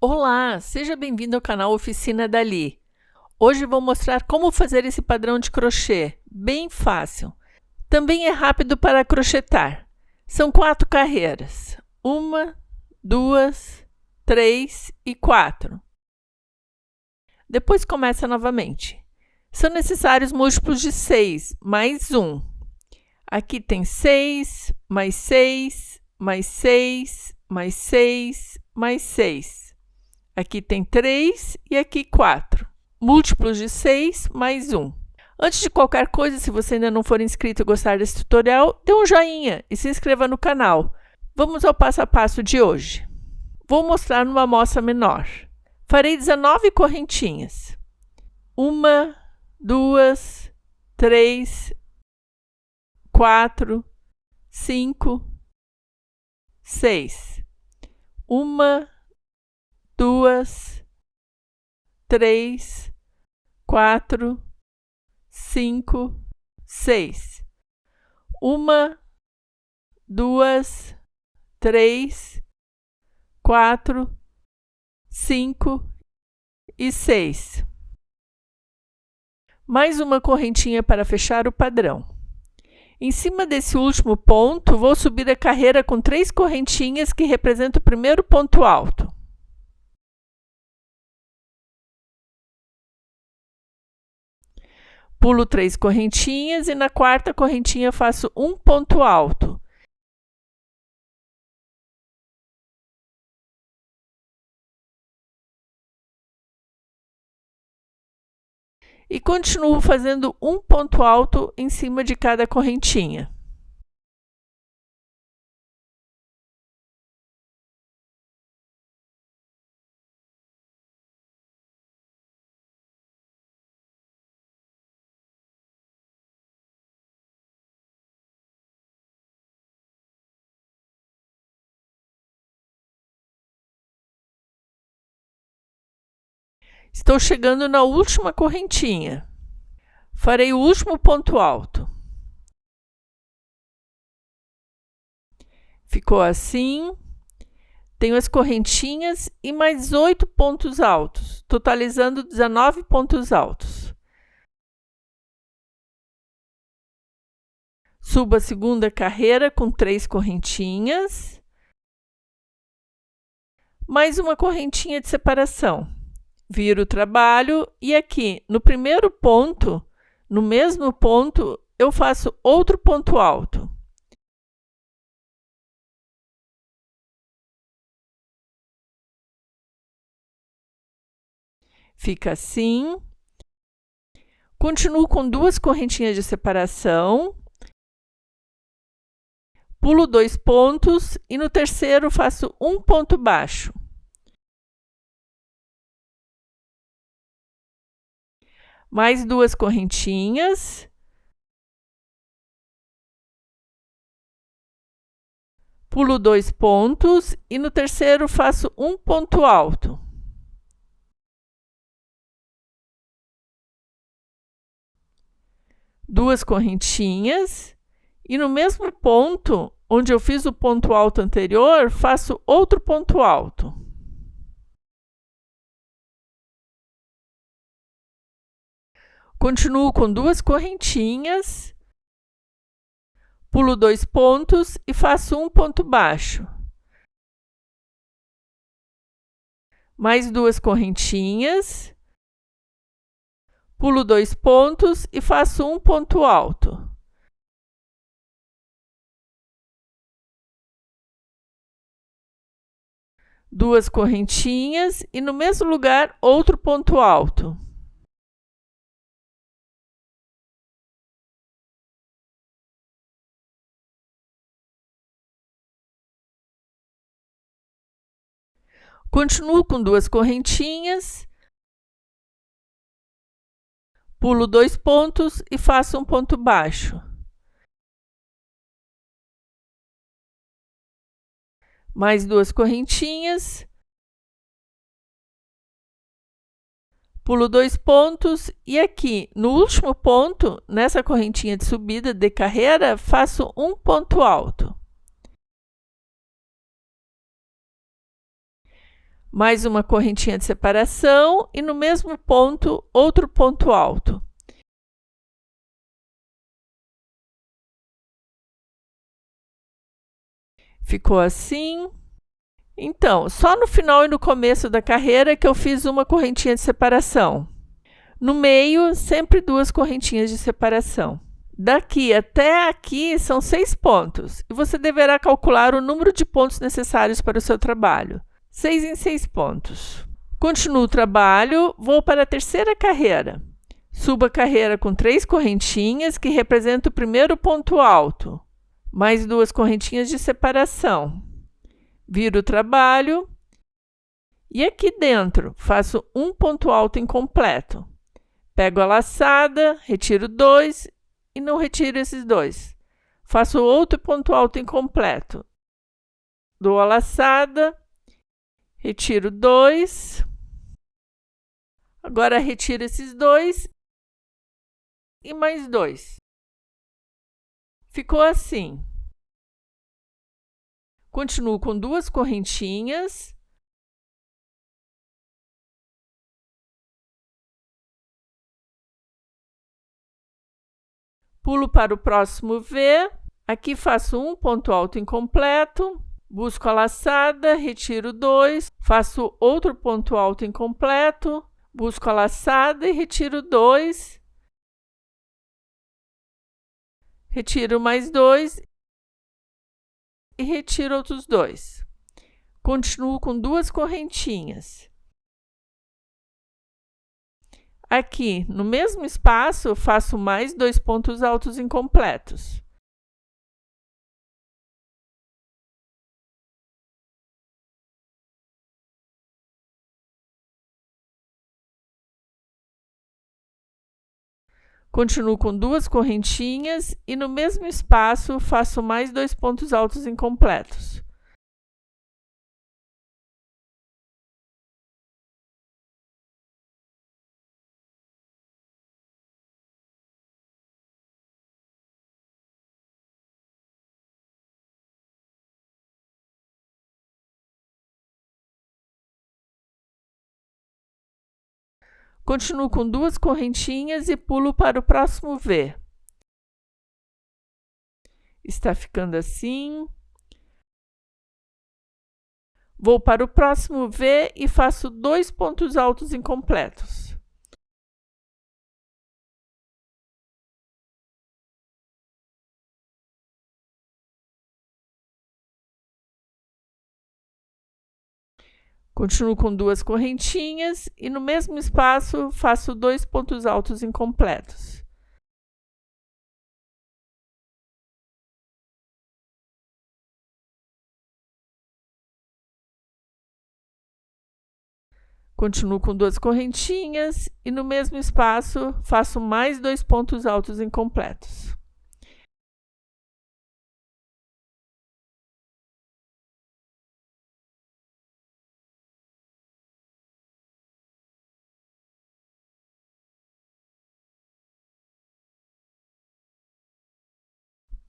Olá, seja bem-vindo ao canal Oficina Dali. Hoje vou mostrar como fazer esse padrão de crochê, bem fácil. Também é rápido para crochetar. São 4 carreiras, 1, 2, 3 e 4. Depois começa novamente. São necessários múltiplos de 6, mais 1. Aqui tem 6, mais 6, mais 6, mais 6, mais 6. Aqui tem 3 e aqui 4. Múltiplos de 6 mais 1. Antes de qualquer coisa, se você ainda não for inscrito e gostar desse tutorial, dê um joinha e se inscreva no canal. Vamos ao passo a passo de hoje. Vou mostrar numa amostra menor. Farei 19 correntinhas. 1, 2, 3, 4, 5, 6. 1, 2, 3, 4, 5, 6. 1, 2, 3, 4, 5 e 6. Mais uma correntinha para fechar o padrão. Em cima desse último ponto, vou subir a carreira com 3 correntinhas que representam o primeiro ponto alto. Pulo 3 correntinhas e na quarta correntinha faço um ponto alto. E continuo fazendo um ponto alto em cima de cada correntinha. Estou chegando na última correntinha. Farei o último ponto alto. Ficou assim. Tenho as correntinhas e mais 8 pontos altos, totalizando 19 pontos altos. Subo a segunda carreira com 3 correntinhas. Mais uma correntinha de separação. Viro o trabalho e aqui, no primeiro ponto, no mesmo ponto, eu faço outro ponto alto. Fica assim. Continuo com 2 correntinhas de separação. Pulo 2 pontos e no terceiro faço um ponto baixo. Mais 2 correntinhas. Pulo 2 pontos e no terceiro faço um ponto alto. Duas correntinhas e no mesmo ponto onde eu fiz o ponto alto anterior, faço outro ponto alto. Continuo com 2 correntinhas, pulo 2 pontos e faço um ponto baixo. Mais 2 correntinhas, pulo 2 pontos e faço um ponto alto. Duas correntinhas e no mesmo lugar outro ponto alto. Continuo com 2 correntinhas, pulo 2 pontos e faço um ponto baixo. Mais 2 correntinhas, pulo 2 pontos e aqui, no último ponto, nessa correntinha de subida de carreira, faço um ponto alto. Mais uma correntinha de separação e no mesmo ponto, outro ponto alto. Ficou assim. Então, só no final e no começo da carreira que eu fiz uma correntinha de separação. No meio, sempre 2 correntinhas de separação. Daqui até aqui são 6 pontos e você deverá calcular o número de pontos necessários para o seu trabalho. 6 em 6 pontos. Continuo o trabalho, vou para a terceira carreira. Subo a carreira com 3 correntinhas, que representam o primeiro ponto alto, mais 2 correntinhas de separação. Viro o trabalho e aqui dentro faço um ponto alto incompleto. Pego a laçada, retiro 2 e não retiro esses 2. Faço outro ponto alto incompleto. Dou a laçada, retiro 2. Agora retiro esses 2 e mais 2. Ficou assim. Continuo com 2 correntinhas. Pulo para o próximo V. Aqui faço um ponto alto incompleto. Busco a laçada, retiro 2. Faço outro ponto alto incompleto. Busco a laçada e retiro 2. Retiro mais 2 e retiro outros 2. Continuo com 2 correntinhas. Aqui, no mesmo espaço, faço mais 2 pontos altos incompletos. Continuo com 2 correntinhas e no mesmo espaço faço mais 2 pontos altos incompletos. Continuo com 2 correntinhas e pulo para o próximo V. Está ficando assim. Vou para o próximo V e faço 2 pontos altos incompletos. Continuo com 2 correntinhas e no mesmo espaço faço 2 pontos altos incompletos. Continuo com 2 correntinhas e no mesmo espaço faço mais 2 pontos altos incompletos.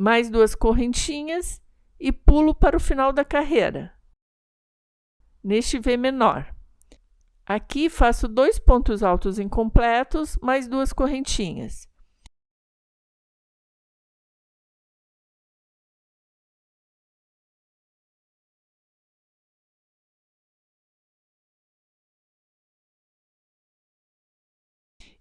Mais 2 correntinhas e pulo para o final da carreira, neste V menor. Aqui faço 2 pontos altos incompletos, mais 2 correntinhas.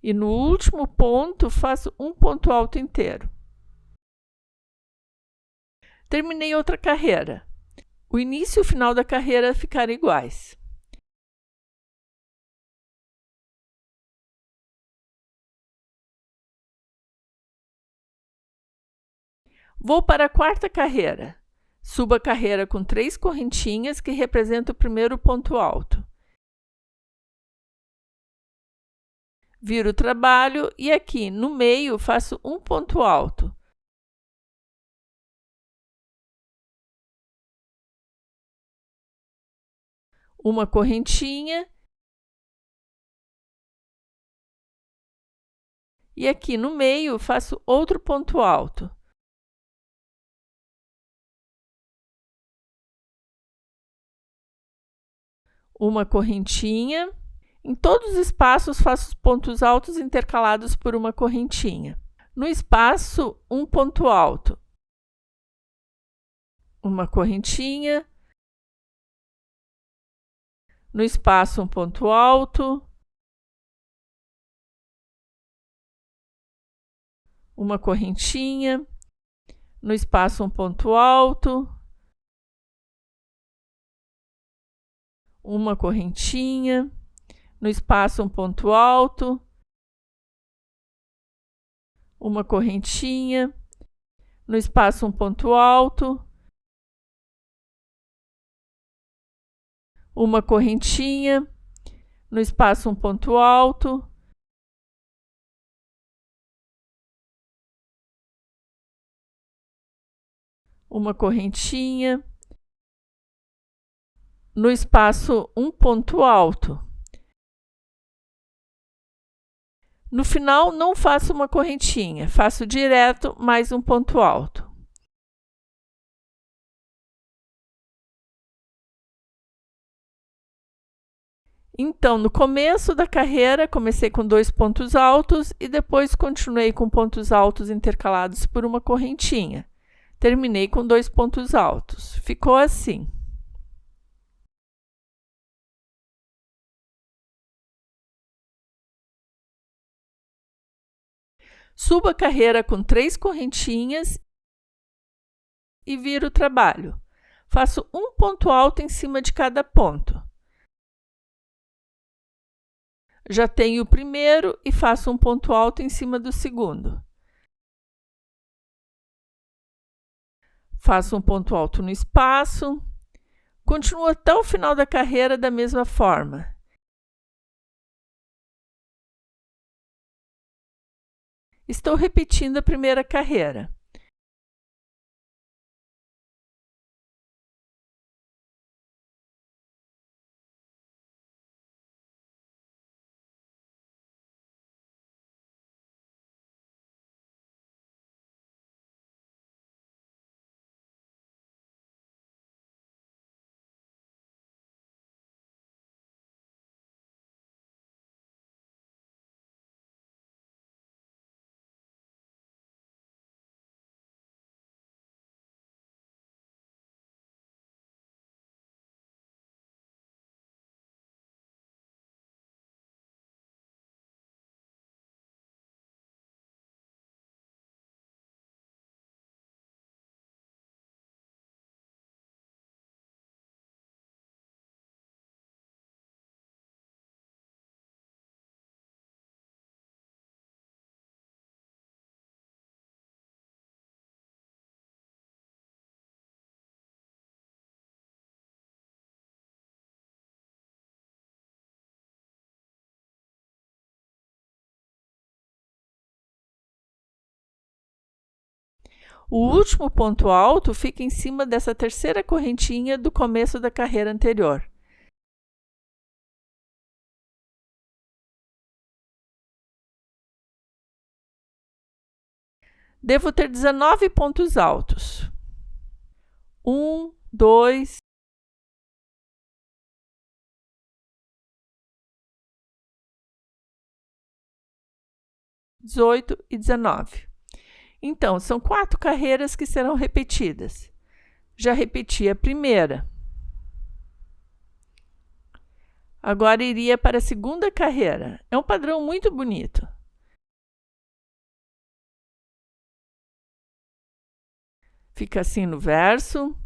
E no último ponto, faço um ponto alto inteiro. Terminei outra carreira. O início e o final da carreira ficaram iguais. Vou para a quarta carreira. Subo a carreira com 3 correntinhas, que representam o primeiro ponto alto. Viro o trabalho e aqui no meio faço um ponto alto. Uma correntinha. E aqui no meio faço outro ponto alto. uma correntinha. Em todos os espaços, faço os pontos altos intercalados por uma correntinha. No espaço, um ponto alto, uma correntinha. No espaço, um ponto alto, uma correntinha. No espaço, um ponto alto, uma correntinha. No espaço, um ponto alto, uma correntinha. No espaço, um ponto alto, uma correntinha. No espaço, um ponto alto, uma correntinha. No espaço, um ponto alto. No final, não faço uma correntinha, faço direto mais um ponto alto. Então, no começo da carreira, comecei com 2 pontos altos e depois continuei com pontos altos intercalados por uma correntinha. Terminei com 2 pontos altos. Ficou assim. Subo a carreira com 3 correntinhas e viro o trabalho. Faço um ponto alto em cima de cada ponto. Já tenho o primeiro e faço um ponto alto em cima do segundo. Faço um ponto alto no espaço. Continuo até o final da carreira da mesma forma. Estou repetindo a primeira carreira. O último ponto alto fica em cima dessa terceira correntinha do começo da carreira anterior. Devo ter 19 pontos altos. 1, 2, 18 e 19. Então, são 4 carreiras que serão repetidas. Já repeti a primeira. Agora iria para a segunda carreira. É um padrão muito bonito. Fica assim no verso.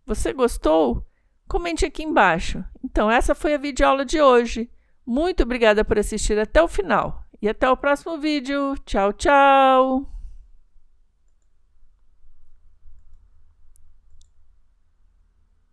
Você gostou? Comente aqui embaixo. Então, essa foi a videoaula de hoje. Muito obrigada por assistir até o final. E até o próximo vídeo. Tchau, tchau!